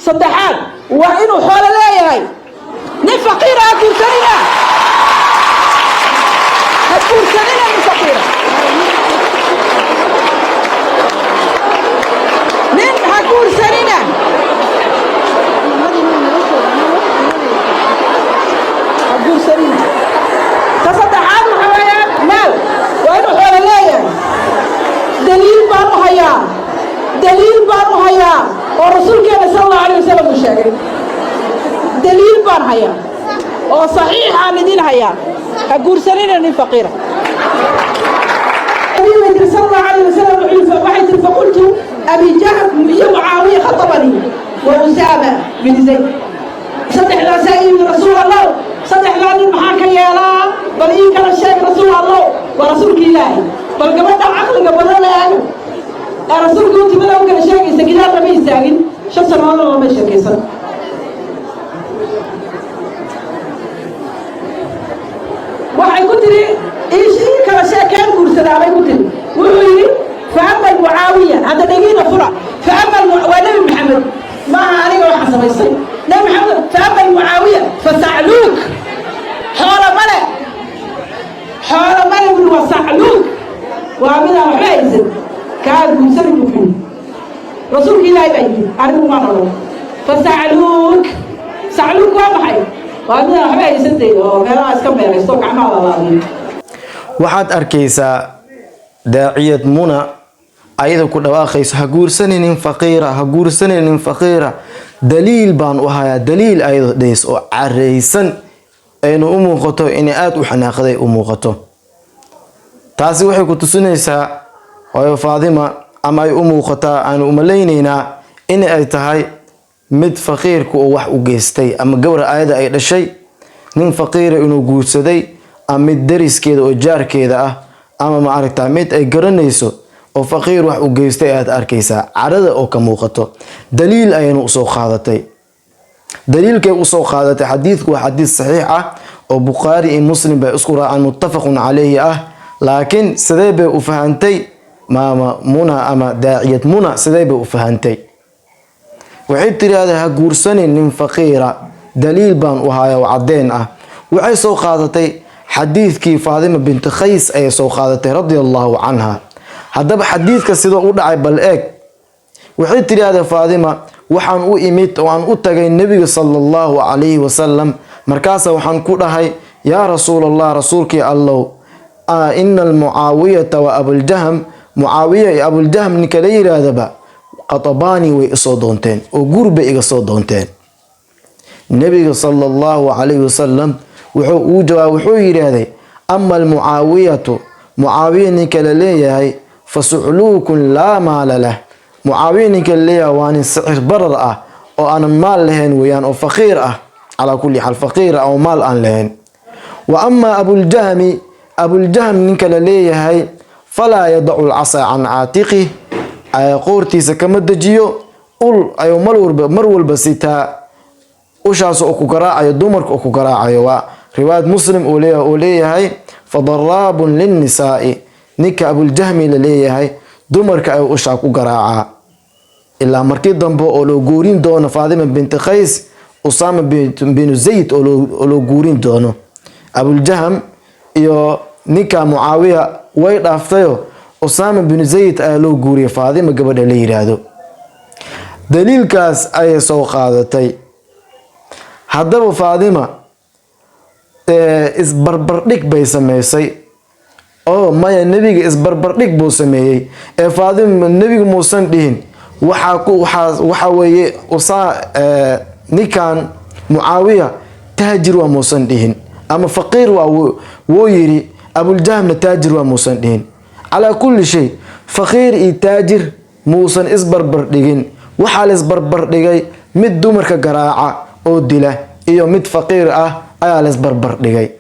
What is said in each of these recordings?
صدحات وإنه حول لا يهي نين فقيرة هكور سنينة من فقيرة نين هكور سنينة هكور سنينة تصدحات محاوية مال وإنه حول لا يهي دليل بانو هيا ورسول كان صلى الله عليه وسلم الشاكر دليل بان هيا وصحيح عامدين هيا هقول سنين من فقيرة النبي صلى الله عليه وسلم وحيث فقلت أبي جهل معاوية خطبني وأسامة بن زيد صدح لا سائل من رسول الله صدح لا نمحاك يا لا بل إن كان الشيء رسول الله ورسولك الله بل قبل عقل قبل لا الرسول قلت بلا وكان شاكي سكينات ربي الساقين شخص الله ما شاكي صدق waxay ku tiri in kala sheekeen guursadaa bay ku tiri wuxuu yiri فأما المعاوية هذا دقيقة فرع فأما ونبي محمد ما aniga waxa samaysay nabi maxamed فأما المعاوية فسعلوك xoolo male وسعلوك وامنا وحيزن كان guursan buuxin rasuulka ilaahay baa yiri anigu ma rabo فسعلوك waa maxay waxaad arkaysaa daaciyad muna ayada ku dhawaaqayso ha guursaninin faqiira daliil baan u hayaa daliil ayado dhays oo careysan aynu u muuqato inay aad u xanaaqday u muuqato taasi waxay ku tusinaysaa oo Faadima ama ay u muuqataa aanu umaleynayna in ay tahay mid faqiirku oo wax u geystay ama gawar ayada ay dhashay nin faqiir inuu guursaday ama mid dariskeeda oo jaarkeeda ah ama ma aragtaa mid ay garanayso oo faqiir wax u geystay aad arkaysaa carada oo ka muuqato daliil aynu soo qaadatay daliilkay u soo qaadatay xadiidku waa xadiid saxiix ah oo Bukhari iyo Muslim bay isku raacaan muttafaqun alayhi ah laakiin sidee bay u fahantay maama muna ama daaciyad muna sidee bay u fahantay waxay tiraahdaa ha guursanin nin faqiira daliil baan u hayaa oo cadeen ah waxay soo qaadatay xadiidkii Faadima bint Qays ay soo qaadatay radiyallahu anha hadaba xadiidka sidoo u dhacay bal eeg waxay tiraahdaa Faadima waxaan u imid oo aan u tagay nabiga sallallahu alayhi wasallam markaas waxaan ku dhahay ya rasuulallah rasuulkii allah innal muawiyata wa abul jahm muawiya iyo abul jahm ninkala yiraahdaa qatabani way soo doonteen oo gurbe iga soo doonteen nabiga sallallahu alayhi wasallam wuxuu yiraahday amma al muawiyatu muawiya ninkala leeyahay fasu'lukun la maala lah muawiya ninkala leeyahay waan sicir barar ah oo aan maal lahayn weeyaan oo faqiir ah ala kulli hal faqiir oo maal aan lahayn wa amma abul jahm ninkala leeyahay fala yad'u al 'asa an 'atiqi ay qoortiisa kama dajiyo ul ayu mar walba sitaa ushaas oo ku garaacayo dumarka oo ku garaacayo waa riwaayad Muslim oo leeyahay fadarabun lin nisa'i ninka abul jahmi la leeyahay dumarka ay usha ku garaaca ilaa markii dambe oo loo guurin doono Faadima bint Qays Usama bin Zayd oo loo guurin doono abul jahm iyo ninka Muawiya way dhaaftayo Usama bin Zayd ayaa loo guuriyay Faadima gabadha la yiraahdo daliilkaas ay soo qaadatay hadaba Faadima isbarbardhig bay sameysay oo maya nabiga isbarbardhig buu sameeyay Faadima nabiga muusan dhihin waxa weeye ninkan Muawiya taajir waa muusan dhihin ama faqiir waa wuu yiri abul jahmna taajir waa muusan dhihin على كل شيء فقير تاجر موسن اسبربر دغين waxa la isbarbar dhigay mid dumarka garaaca oo dila iyo mid faqiir ah ayaa la isbarbar dhigay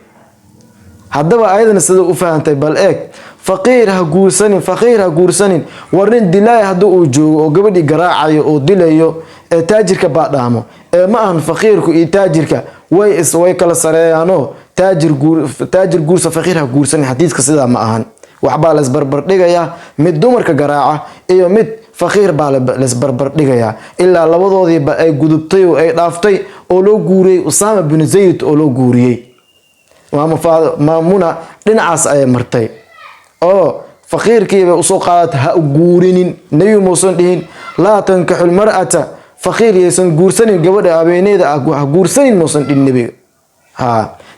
hadaba ayadana sida u faahantay bal eeg faqiir ha guursanin warin dilay haduu uu joogo oo gabadhi garaacayo oo dilayo ee taajirka baadhaamo ee ma aan faqiirku iyo taajirka way kala sareeyano taajir guursa faqiir ha guursanin xadiiska sida ma ahan waxba la isbarbar dhigaya mid dumarka garaaca iyo mid faqiir baa laisbarbar dhigayaa ilaa labadoodiiba ay gudubtay oo ay dhaaftay oo loo guuriyey Usaama bin Zayd oo loo guuriyey maamuna dhinacaas ay martay oo faqiirkiiba usoo qaadat ha guurinin nabi muusan dhihin laa tankahul mar'ata faqiir yeesan guursanin gabadha habeeneeda ha guursanin muusan dhihin nabiga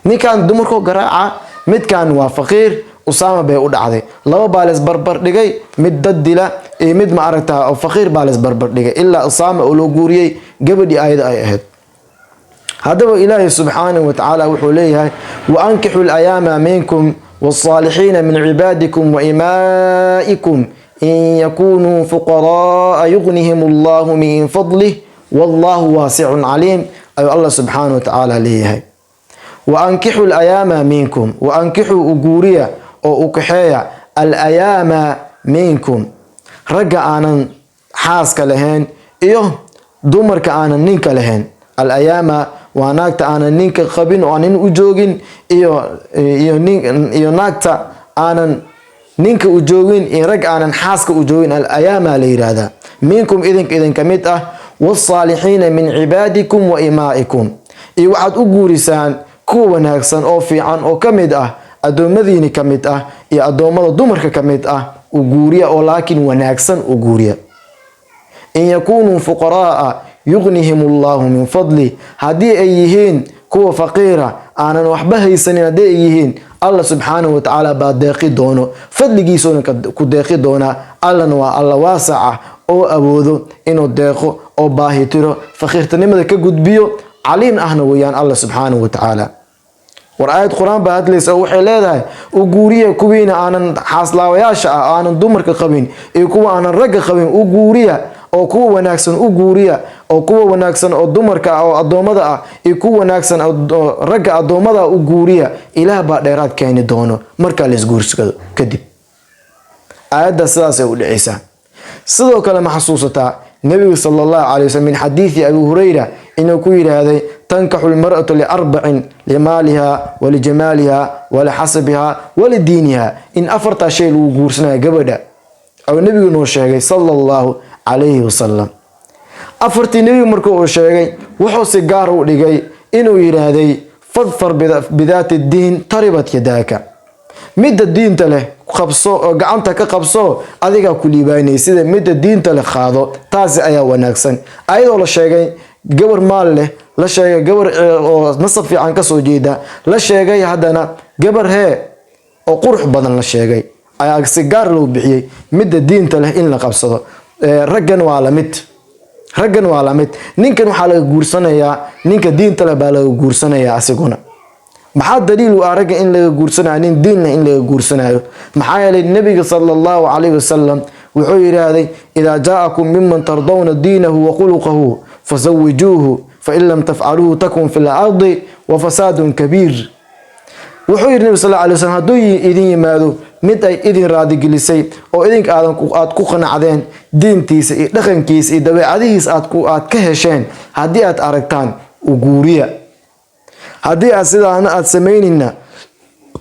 ninkan dumarkoo garaaca midkan waa faqiir Usaama bay u dhacday laba baa lees barbar dhigay mid dad dila iyo mid ma aragtaa oo faqiir baa lees barbar dhigay ilaa Usaama oo loo guuriyey gabadhii ayada ay ahayd hadaba ilaahi subhanahu wa ta'ala wuxuu leeyahay wa ankihul ayama minkum والصالحين من عبادكم وإمائكم إن يكونوا فقراء يغنهم الله من فضله والله واسع عليم أي الله سبحانه وتعالى ليه وأنكحوا الأيام منكم وأنكحوا أجوريا أو أكحيا الأيام منكم رجع أنا حاسك لهن إيه دمر كأنا نينك لهن الأيام وأناكت أنا نينك خبين وأنا أجوجين iyo naagta aanan ninka u joogin in rag aanan xaaska u joogin al-ayaama la yiraahdaa minkum idin kamid ah was-saalihiina min cibaadikum wa imaa'ikum iyo waxaad u guurisaan kuwa wanaagsan oo fiican oo kamid ah adoomadiina kamid ah iyo adoomada dumarka kamid ah u guuriya oo laakiin wanaagsan u guuriya in yakunu fuqaraa yughnihimullahu min fadli hadii ay yihiin kuwa faqiira aanan waxba haysanin haday yihiin Allah subhanahu wa ta'ala baa deeqi doono fadligiisuna ku deeqi doona allana waa Allah waasaca oo awoodo inuu deeqo oo baahi tiro faqiirtanimada ka gudbiyo caliin ahna weeyaan Allah subhanahu wa ta'ala war aayad quraan baa hadlaysa waxay leedahay u guuriya kuwiina aanan xaaslaawayaasha aanan dumarka qabin iyo kuwa aanan ragga qabin u guuriya oo kuwa wanaagsan u guuriya oo kuwa wanaagsan oo dumarka oo adoomada ah iyo kuwa wanaagsan oo ragga adoomada u guuriya ilaah baa dheeraad keeni doono marka la isguursado kadib aayada sidaas ay u dhicaysaa sidoo kale ma xasuusataa nabiga sallallahu alayhi wasallam min hadithi Abu Hurayra inuu ku yiraahday tankahul mar'atu li arba'in limaliha wa li jamaliha wa li hasabiha wa li diiniha in afarta shay lagu guursanayo gabadha oo nabigu noo sheegay sallallahu alayhi wasallam afartii nabigu markuu uu sheegay wuxuu si gaar u dhigay inuu yiraahday fadfar bidaati diin taribat yadaka midda diinta leh qabso oo gacanta ka qabso adiga ku liibaanay sida midda diinta leh qaado taasi ayaa wanaagsan ayadoo la sheegay gabar maal leh la sheegay gabar oo nasab fiican ka soo jeeda la sheegay hadana gabar oo qurux badan la sheegay ayaa si gaar loo bixiyay midda diinta leh in la qabsado raggan waa la mid ninkan waxa laga guursanayaa ninka diinta leh baa laga guursanayaa asiguna maxaa daliil u araga in laga guursanayo nin diinna in laga guursanayo maxaa yeelay nabiga sallallahu alayhi wasallam wuxuu yiraahday ida jaakum mimman tardawna diinahu wa khuluquhu fazawwijuhu fa in lam taf'aluhu takun fil ardi wa fasadun kabir wuxuu yiri sallallahu alayhi wasallam haduu idin yimaado mid ay idin raadi gelisay oo idinka aad ku qanacdeen diintiisa iyo dhaqankiisa iyo dabeecadihiisa aad ka hesheen hadii aad aragtaan u guuriya hadii aad sidaana aad sameynina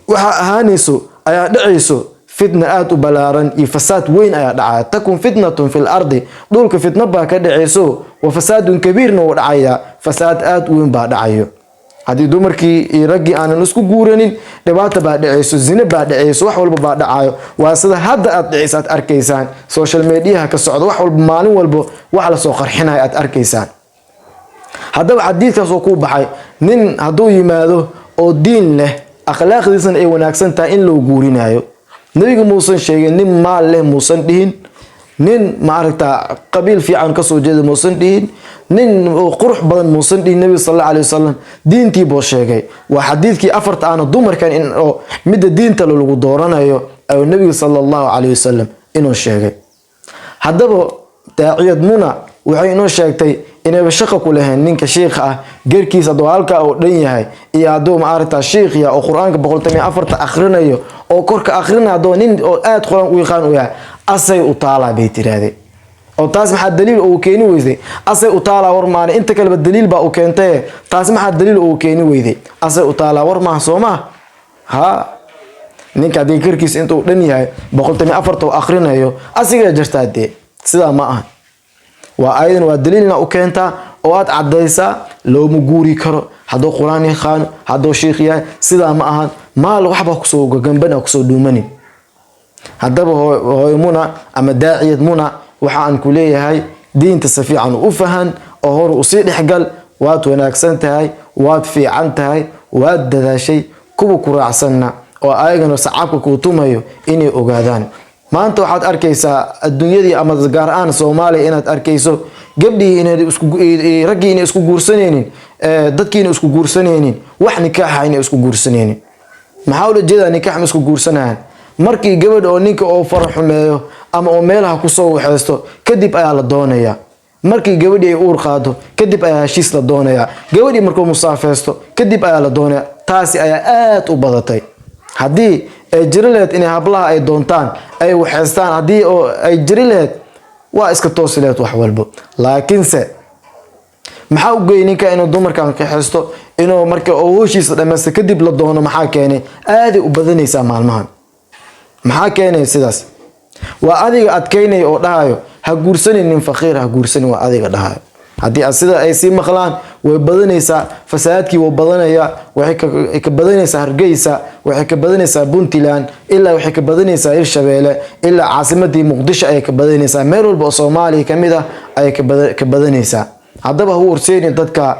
waxa ahaanayso ayaa dhacayso fitna aad u balaaran iyo fasaad weyn ayaa dhacaya takun fitnatun fil ardi dhulka fitna baa ka dhacayso wa fasaadun kabiirna oo dhacaya fasaad aad weyn baa dhacayo hadii dumarkii iyo ragii aanan isku guuranin dhibaato baa dhacayso zina baa dhacayso wax walba baa dhacayo waa sida hadda aad dhicisaad arkaysaan social media ka socdo wax walba maalin walba wax la soo qarxinayo aad arkaysaan hadaba xadiidkaas oo ku baxay nin haduu yimaado oo diin leh akhlaaqdiisana ay wanaagsan tahay in loo guurinayo nabiga muusan sheegin nin maal leh muusan dhihin nin ma aragta qabiil fiican ka soo jeeda muusan dhihin nin qurux badan muusan dhihin nabiga sallallahu alayhi wasallam diintii buu sheegay waa xadiidkii afarta aan dumarkan in oo midda diinta lagu dooranayo ay nabiga sallallahu alayhi wasallam inuu sheegay hadaba daaciyad muna waxay inoo sheegtay inay shaqo ku leeyahay ninka sheekha ah geerkiisa dawaalka oo dhan yahay iyo haduu ma aragta sheekhiya oo quraanka 104 akhrinayo oo korka akhrinaado nin oo aad quraan u yaqaan u yahay asay u taala bay tiraade oo taas maxaa daliil oo keeni weysay asay u taala war maana inta kale daliil baa u keentay taas maxaa daliil oo keeni weysay asay u taala war ma Soomaa ha ninka geerkiisa intuu dhan yahay 104 akhrinayo asiga jirtaade sidaa ma aha waa ayadan waa daliilna u keentaa oo aad cadaysaa looma guuri karo hadduu quraan yaqaano hadduu sheekh yahay sidaa ma ahan maal waxba kusoo gambana kusoo dhuumanin haddaba hooyo Muna ama daaciyad Muna waxaan ku leeyahay diinta si fiican u fahan oo hor u sii dhexgal waad wanaagsan tahay waad fiican tahay waad dadaashay kuwa ku raacsanna oo ayagana sacabka ku tumayo inay ogaadaan maanta waxaad arkaysaa adduunyadii ama gaar ahaan Soomaaliya inaad arkayso gabdhii inay ragii inay isku guursaneenin dadkiina isku guursaneenin wax nikaaxa inay isku guursaneenin maxaa ula jeedaa nikaax isku guursanayaan markii gabadh oo ninka oo faraxumeeyo ama oo meelaha ku soo waxaysto kadib ayaa la doonayaa markii gabadhii ay uur qaado kadib ayaa heshiis la doonayaa gabadhii markuu musaafeesto kadib ayaa la doonayaa taasi ayaa aad u badatay haddii ay jiri lahayd inay hablaha ay doontaan ay waxaystaan haddii oo ay jiri lahayd waa iska toosi lahayd wax walbo laakiinse maxaa u geeyay ninka inuu dumarkan ka haysto inuu marka oo heshiis dhamaysto kadib la doono maxaa keenay aad u badanaysaa maalmahan maxaa keenay sidaas waa adiga adkeynay oo dhahayo ha guursanin faqiir ha guursanin waa adiga dhahayo haddii sida ay sii maqlaan way badanaysaa fasaadkii wuu badanaya waxay ka badanaysaa Hargeysa waxay ka badanaysaa Puntland ilaa waxay ka badanaysaa Hirshabeelle ilaa caasimadii Muqdisho ay ka badanaysaa meel walba oo Soomaaliya kamid ah ay ka badanaysaa haddaba hu urseeni dadka